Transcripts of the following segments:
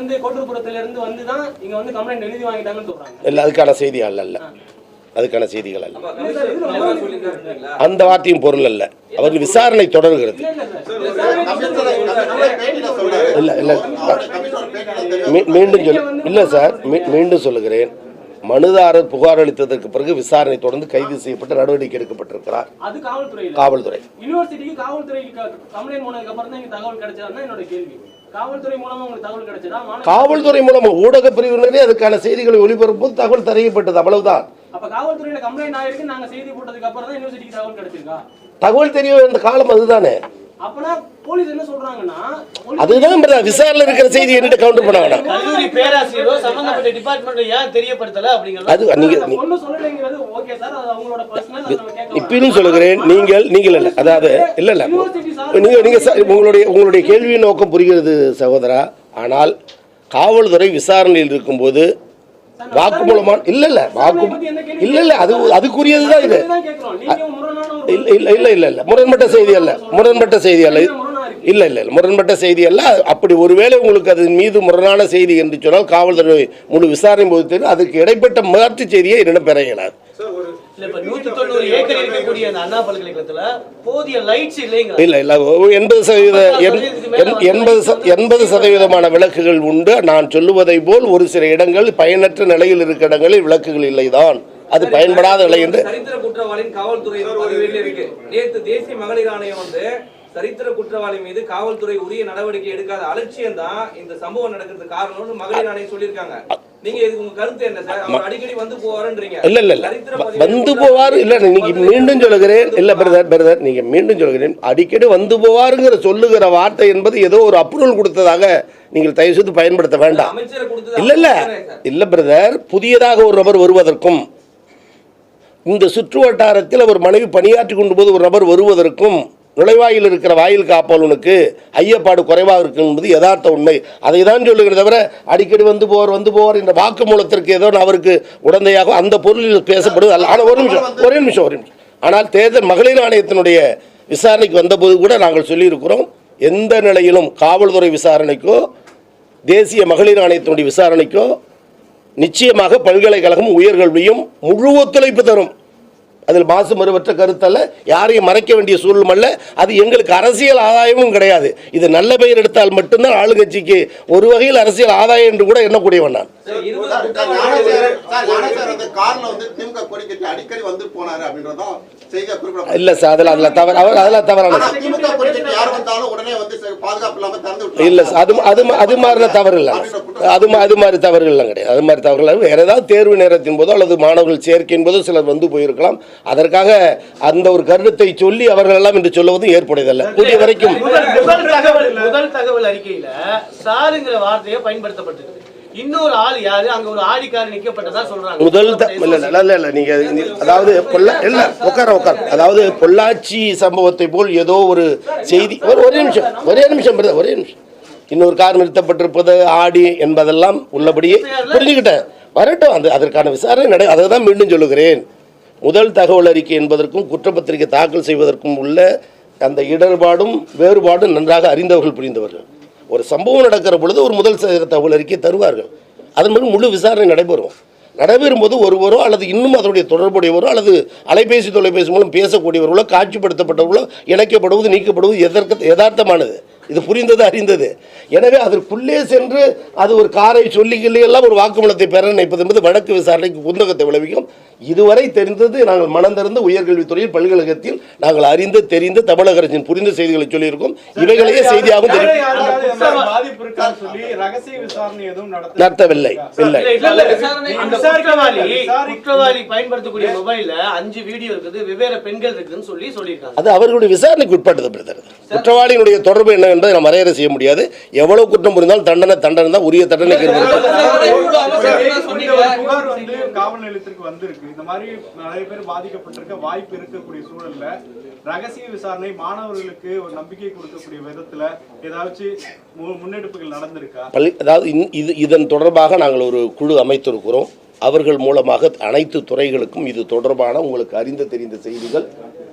இருந்து கோட்டூர்புரத்துல இருந்து வந்து தான் இங்க வந்து கம்ப்ளைண்ட் எழுதி வாங்கிட்டாங்கன்னு சொல்றாங்க. இல்ல அதுக்கான செய்திகள் அல்ல, அதுக்கான செய்திகள் அல்ல, அந்த வார்த்தையும் பொருள் அல்ல. அவர்கள் விசாரணை தொடர்கிறது. இல்ல இல்ல மீண்டும் இல்ல சார், மீண்டும் சொல்லுகிறேன், மனுதாரர் புகார் அளித்ததற்கு பிறகு விசாரணை தொடர்ந்து கைது செய்யப்பட்டு நடவடிக்கை எடுக்கப்பட்டிருக்கிறார். அது காவல்துறை யூனிவர்சிட்டிக்கு காவல்துறைக்கு கம்ப்ளைண்ட் போனதுக்கு அப்புறம் தான் தகவல் கிடைச்சதுன்னா என்னோட கேள்வி. காவல்துறை மூலமா உங்களுக்கு தகவல் கிடைச்சதா? காவல்துறை மூலமா ஊடக பிரிவினரே அதுக்கான செய்திகளை ஒளிபரப்பும் தகவல் தரப்பட்டது, அவ்வளவுதான். அப்ப காவல்துறையில கம்ப்ளைண்ட் ஆயிருக்கு, நாங்க செய்தி போட்டதுக்கு அப்புறம் தான் யூனிவர்சிட்டிக்கு தகவல் கிடைச்சிருக்கா? தகவல் தெரிய வேண்டிய காலம் அதுதானே. அப்பனா போலீஸ் என்ன சொல்றாங்கன்னா அதுதான் விசாரணை இருக்கிற செய்தி என்ன கவுண்டர் பண்ண வேண்டாம். கல்லூரி பேராசிரியரோ சம்பந்தப்பட்ட டிபார்ட்மென்ட் ஏன் தெரியப்படுத்தல அப்படிங்கிறது அது நீங்க ஒண்ணு சொல்லலைங்கிறது ஓகே சார், அது அவங்களோட பர்சனல். நம்ம கேட்கலாம். இப்பயும் சொல்லுகிறேன், நீங்கள் இல்ல, அதாவது இல்ல நீங்க உங்களுடைய கேள்வியின் நோக்கம் புரிகிறது சகோதரா. ஆனால் காவல்துறை விசாரணையில் இருக்கும்போது வாக்குமூலமா இல்ல அதுக்குரியதுதான் இது. இல்ல முரண்பட்ட செய்தி அல்ல, முரண்பட்ட செய்தி அல்ல, இல்ல முரண்பட்ட செய்தி அல்ல. அப்படி ஒருவேளை உங்களுக்கு அது மீது முரணான செய்தி என்று சொன்னால் காவல்துறை முழு விசாரணை போது தெரியும். அதுக்கு இடைப்பட்ட மாற்று செய்தியை என்னிடம் பெற இயலாது. இல்ல 80% விளக்குகள் உண்டு. நான் சொல்லுவதை போல் ஒரு சில இடங்கள் பயனற்ற நிலையில் இருக்கிற இடங்களில் விளக்குகள் இல்லைதான், அது பயன்படாத நிலை என்று. சரித்திர குற்றவாளியின் காவல்துறை இருக்கு. நேற்று தேசிய மகளிர் ஆணையம் வந்து சரித்திர குற்றவாளி மீது காவல்துறை உரிய நடவடிக்கை எடுக்காத அலட்சியம் தான் இந்த சம்பவம் நடக்கிறதுக்கு காரணம்னு மகளிர் ஆணையம் சொல்லியிருக்காங்க. நீங்க இதுக்கு உங்க கருத்து என்ன சார்? அவர் அடிக்கடி வந்து போவாருன்றீங்க. இல்ல வந்து போவார் இல்ல, நீங்க மீண்டும் சொல்லுகிறேன். இல்ல பிரதர் நீங்க மீண்டும் சொல்லுகிறேன், அடிக்கடி வந்து போவாருங்கிற சொல்லுகிற வார்த்தை என்பது ஏதோ ஒரு அப்ரூவல் கொடுத்ததாக நீங்கள் தயவு செய்து பயன்படுத்த வேண்டாம். இல்ல பிரதர், புதியதாக ஒரு நபர் வருவதற்கும் இந்த சுற்று வட்டாரத்தில் அவர் மனைவி பணியாற்றி கொண்டு போது ஒரு நபர் வருவதற்கும் நுழைவாயில் இருக்கிற வாயில் காப்பவனுக்கு ஐயப்பாடு குறைவாக இருக்கும் என்பது யதார்த்த உண்மை. அதை தான் சொல்லுகிற தவிர அடிக்கடி வந்து போவார் என்ற வாக்கு மூலத்திற்கு ஏதோ அவருக்கு உடந்தையாக அந்த பொருளில் பேசப்படுவது அல்ல. ஆனால் ஒரே நிமிஷம் ஆனால் தேர்தல் மகளிர் ஆணையத்தினுடைய விசாரணைக்கு வந்தபோது கூட நாங்கள் சொல்லியிருக்கிறோம், எந்த நிலையிலும் காவல்துறை விசாரணைக்கோ தேசிய மகளிர் ஆணையத்தினுடைய விசாரணைக்கோ நிச்சயமாக பல்கலைக்கழகம் உயர்கல்வியும் முழு ஒத்துழைப்பு தரும். அதில் மாசு மறுபற்ற கருத்தல்ல, யாரையும் மறைக்க வேண்டிய சூழலும் அல்ல. அது எங்களுக்கு அரசியல் ஆதாயமும் கிடையாது. இது நல்ல பெயர் எடுத்தால் மட்டும்தான் ஆளுங்கட்சிக்கு ஒரு வகையில் அரசியல் ஆதாயம் என்று கூட எண்ணக்கூடியவன் நான். இல்ல சார், அதெல்லாம் தவறான இல்ல சார், அது மாதிரி தவறு இல்லை, அது மாதிரி தவறுகள் கிடையாது. அது மாதிரி தவறுகள் வேற ஏதாவது தேர்வு நேரத்தின் போதோ அல்லது மாணவர்கள் சேர்க்கையின் போதோ சிலர் வந்து போயிருக்கலாம். அதற்காக அந்த ஒரு கருத்தை சொல்லி அவர்கள் எல்லாம் என்று சொல்லுவது ஏற்புடையதல்ல. கூடிய வரைக்கும் முதல் தகவல் அறிக்கையில சாருங்கிற வார்த்தையை பயன்படுத்தப்பட்டிருக்கு. இன்னொரு ஆள் யாரு அங்க ஒரு ஆடிக்காரர் நிக்கப்பட்டதா சொல்றாங்க. இல்ல நீங்க அதாவது அதாவது பொள்ளாச்சி சம்பவத்தை போல் ஏதோ ஒரு செய்தி. ஒரே நிமிஷம் இன்னொரு கார் நிறுத்தப்பட்டிருப்பது ஆடி என்பதெல்லாம் உள்ளபடியே புரிஞ்சுக்கிட்டேன். வரட்டும், அதற்கான விசாரணை அதை தான் மீண்டும் சொல்லுகிறேன். முதல் தகவல் அறிக்கை என்பதற்கும் குற்றப்பத்திரிகை தாக்கல் செய்வதற்கும் உள்ள அந்த இடர்பாடும் வேறுபாடும் நன்றாக அறிந்தவர்கள் புரிந்தவர்கள். ஒரு சம்பவம் நடக்கிற பொழுது ஒரு முதல் தகவல் அறிக்கை தருவார்கள். அதன் பிறகு முழு விசாரணை நடைபெறும் போது ஒருவரோ அல்லது இன்னும் அதனுடைய தொடர்புடையவரோ அல்லது தொலைபேசி மூலம் பேசக்கூடியவர்களோ காட்சிப்படுத்தப்பட்டவர்களோ இணைக்கப்படுவது நீக்கப்படுவது யதார்த்தமானது. இது புரிந்தது அறிந்தது. எனவே அதற்குள்ளே சென்று அது ஒரு காரை சொல்லிக்கெல்லாம் ஒரு வாக்குமூலத்தை பெற நினைப்பது என்பது வழக்கு விசாரணைக்கு புந்தகத்தை விளைவிக்கும். இதுவரை தெரிந்தது நாங்கள் மனந்திறந்து உயர்கல்வித்துறையில் பல்கலைக்கழகத்தில் நாங்கள் அறிந்து தெரிந்து தமிழக அரசின் புரிந்த செய்திகளை சொல்லியிருக்கோம். இவைகளையே செய்தியாகவும் நடத்தவில்லை. பயன்படுத்தக்கூடிய மொபைல்ல 5 வீடியோ இருக்குது, வெவ்வேறு பெண்கள் இருக்குன்னு சொல்லியிருக்காங்க. அது அவர்களுடைய விசாரணைக்கு உட்பட்டது பிரதர். குற்றவாளியினுடைய தொடர்பு என்ன என்பதை நாம் வரையறை செய்ய முடியாது. எவ்வளவு குற்றம் புரிந்தாலும் தண்டனை தான், உரிய தண்டனை. காவல் நிலையத்திற்கு வந்திருக்கு. இந்த மாதிரி நிறைய பேர் பாதிக்கப்பட்டிருக்க வாய்ப்பு இருக்கக்கூடிய சூழல்ல ரகசிய விசாரணை மாணவர்களுக்கு ஒரு நம்பிக்கை கொடுக்கக்கூடிய விதத்துல ஏதாச்சும் முன்னெடுப்புகள் நடந்திருக்கா? அதாவது இதன் தொடர்பாக நாங்கள் ஒரு குழு அமைத்திருக்கிறோம். அவர்கள் மூலமாக அனைத்து துறைகளுக்கும் இது தொடர்பான உங்களுக்கு அறிந்த தெரிந்த செய்திகள்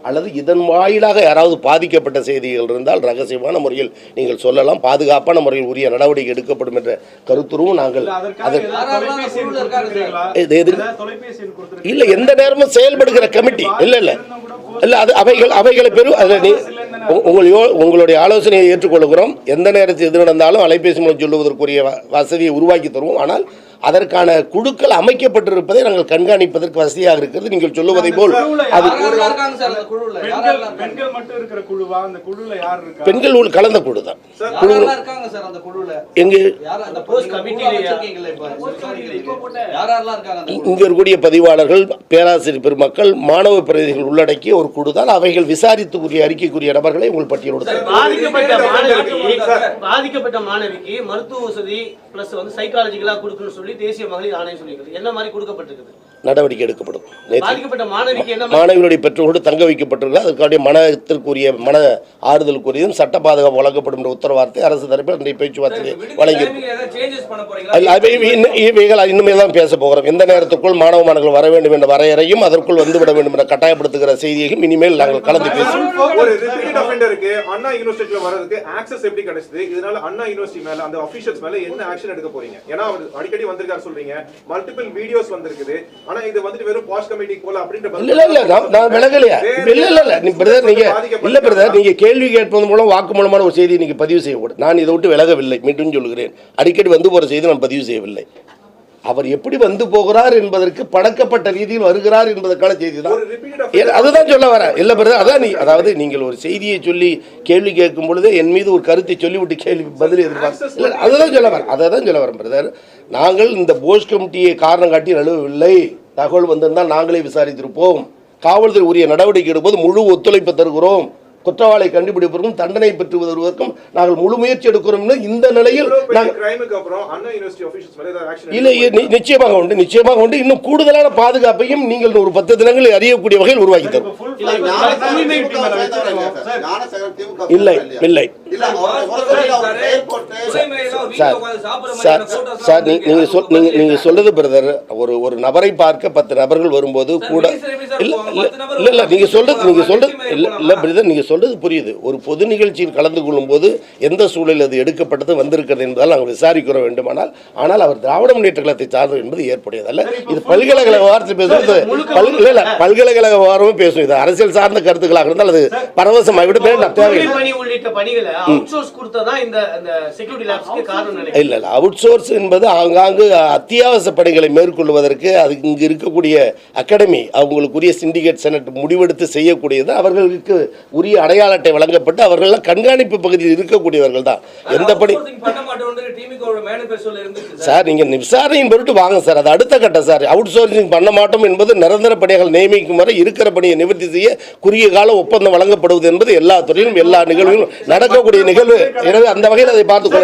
அல்லது இதன் வாயிலாக யாராவது பாதிக்கப்பட்ட செய்திகள் இருந்தால் ரகசியமான முறையில் நீங்கள் சொல்லலாம், பாதுகாப்பான முறையில் உரிய நடவடிக்கை எடுக்கப்படும் என்ற கருத்துருவும் நாங்கள் இல்லை எந்த நேரமும் செயல்படுகிற கமிட்டி இல்லை அது அவைகளை பெரும் உங்களுடைய ஆலோசனையை ஏற்றுக்கொள்கிறோம். எந்த நேரத்தில் எது நடந்தாலும் அலைபேசி மூலம் சொல்லுவதற்குரிய வசதியை உருவாக்கி தருவோம். ஆனால் அதற்கான குழுக்கள் அமைக்கப்பட்டிருப்பதை நாங்கள் கண்காணிப்பதற்கு வசதியாக இருக்கிறது. நீங்கள் சொல்லுவதை போல் அது பெண்கள் கலந்த குழு தான். இங்கு இங்க இருக்கக்கூடிய பதிவாளர்கள், பேராசிரியர் பெருமக்கள், மாணவ பிரதிநிதிகள் உள்ளடக்கிய ஒரு குழு தான். அவைகள் விசாரித்துக்குரிய அறிக்கைக்குரிய நபர்களை உங்கள் பட்டியலோடு பாதிக்கப்பட்ட மாணவிக்கு மருத்துவ வசதி பிளஸ் வந்து சைக்காலஜிக்கலா கொடுக்கணும்னு சொல்லி தேசிய மகளிர் ஆணையம் சொல்லியிருக்குது. என்ன மாதிரி கொடுக்கப்பட்டிருக்குது? நடவடிக்கை எடுக்கப்படும். பாதிக்கப்பட்ட மாணவிக்கு என்ன மாணவிகளுடைய பெற்றோரோடு தங்க வைக்கப்பட்டிருக்கிறது. அதற்கான மனத்திற்குரிய மன ஆறுதலுக்குரியதும் சட்ட பாதுகாப்பு வழங்கப்படும் என்ற உத்தரவாதத்தை அரசு தரப்பில் இன்றைய பேச்சுவார்த்தை வழங்கி இன்னுமே தான் பேச போகிறோம். எந்த நேரத்துக்குள் மாணவ மாணவர்கள் வர வேண்டும் என்ற வரையறையும் அதற்குள் வந்துவிட வேண்டும் என்ற கட்டாயப்படுத்துகிற செய்தியையும் இனிமேல் நாங்கள் கலந்து பேசுவோம். அண்ணா யூனிவர்சிட்டில வரதுக்கு ஆக்சஸ் எப்படி கிடைச்சது? இதனால அண்ணா யூனிவர்சிட்டி மேல அந்த ஆபீஷியல்ஸ் மேல என்ன ஆக்ஷன் எடுக்க போறீங்க? ஏன்னா அவர் அடிக்கடி வந்திருக்காரு சொல்றீங்க, மல்டிபிள் வீடியோஸ் வந்திருக்குது. ஆனா இது வந்துட்டு வெறும் பாஸ் கமிட்டி போல அப்படின்ற இல்ல நான் விலகலையா இல்ல நீ பிரதர் நீங்க இல்ல பிரதர் நீங்க கேள்வி கேட்பது மூலம் வாக்குமூலமான ஒரு செய்தியை நீங்க பதிவு செய்யக்கூடாது. நான் இதை விட்டு விலகவில்லை. மீண்டும் சொல்கிறேன், அடிக்கடி வந்து போற செய்தி நான் பதிவு செய்யவில்லை. அவர் எப்படி வந்து போகிறார் என்பதற்கு பழக்கப்பட்ட ரீதியில் வருகிறார் என்பதற்கான செய்தி தான். அதுதான் சொல்ல வர இல்ல பிரதர். அதான் அதாவது நீங்கள் ஒரு செய்தியை சொல்லி கேள்வி கேட்கும் பொழுது என் மீது ஒரு கருத்தை சொல்லிவிட்டு கேள்வி பதில் எதிர்பார்க்க அதுதான் சொல்ல வர அதான் சொல்ல வரேன் பிரதர். நாங்கள் இந்த போஸ் கமிட்டியை காரணம் காட்டி நழுவவில்லை. தகவல் வந்திருந்தால் நாங்களே விசாரித்திருப்போம். காவல்துறை உரிய நடவடிக்கை எடுப்பது முழு ஒத்துழைப்பு தருகிறோம். குற்றவாளி கண்டுபிடிப்பதற்கும் தண்டனை பெற்று வருவதற்கும் நாங்கள் முழு முயற்சி எடுக்கிறோம். இந்த நிலையில் நிச்சயமாக உண்டு. இன்னும் கூடுதலான பாதுகாப்பையும் நீங்கள் ஒரு 10 தினங்களில் அறியக்கூடிய வகையில் உருவாக்கி தரும். இல்லை இல்லை சார் நீங்க சொல்றது பிரதர், ஒரு நபரை பார்க்க 10 நபர்கள் வரும்போது கூட இல்ல நீங்க சொல்றது இல்ல பிரதர், நீங்க சொல்றது புரியுது. ஒரு பொது நிகழ்ச்சியில் கலந்து கொள்ளும் போது எந்த சூழலில் அது எடுக்கப்பட்டது வந்திருக்கிறது என்பதால் நாங்கள் விசாரிக்கிற வேண்டுமானால், ஆனால் அவர் திராவிட முன்னேற்ற கழகத்தை சார்ந்தது என்பது ஏற்புடையதல்ல. இது பல்கலைக்கழக வாரத்தை பேசுவது பல்கலைக்கழக வாரமும் பேசும். இது அரசியல் சார்ந்த கருத்துக்களாக இருந்தால் அது பரவசமாகிவிட இல்ல அவுட் சோர்ஸ் என்பது ஆங்காங்கு அத்தியாவசிய பணிகளை மேற்கொள்வதற்கு அது இங்கு இருக்கக்கூடிய அகாடமி அவங்களுக்குரிய சிண்டிகேட் செனட் முடிவெடுத்து செய்யக்கூடியது. அவர்களுக்கு உரிய அடையாள அட்டை வழங்கப்பட்டு அவர்கள் கண்காணிப்பு பகுதியில் இருக்கக்கூடியவர்கள் தான். எந்த பணி சார் நீங்க விசாரணையின் பொருட்டு வாங்க சார், அது அடுத்த கட்டம் சார். அவுட் சோர்சிங் பண்ண மாட்டோம் என்பது நிரந்தர பணிகள் நியமிக்கும் வரை இருக்கிற பணியை நிவர்த்தி செய்ய குறுகிய கால ஒப்பந்தம் வழங்கப்படுவது என்பது எல்லா துறையிலும் எல்லா நிகழ்வுகளும் நடக்கக்கூடிய நிகழ்வு. எனவே அந்த வகையில் அதை பார்த்துக் கொள்ள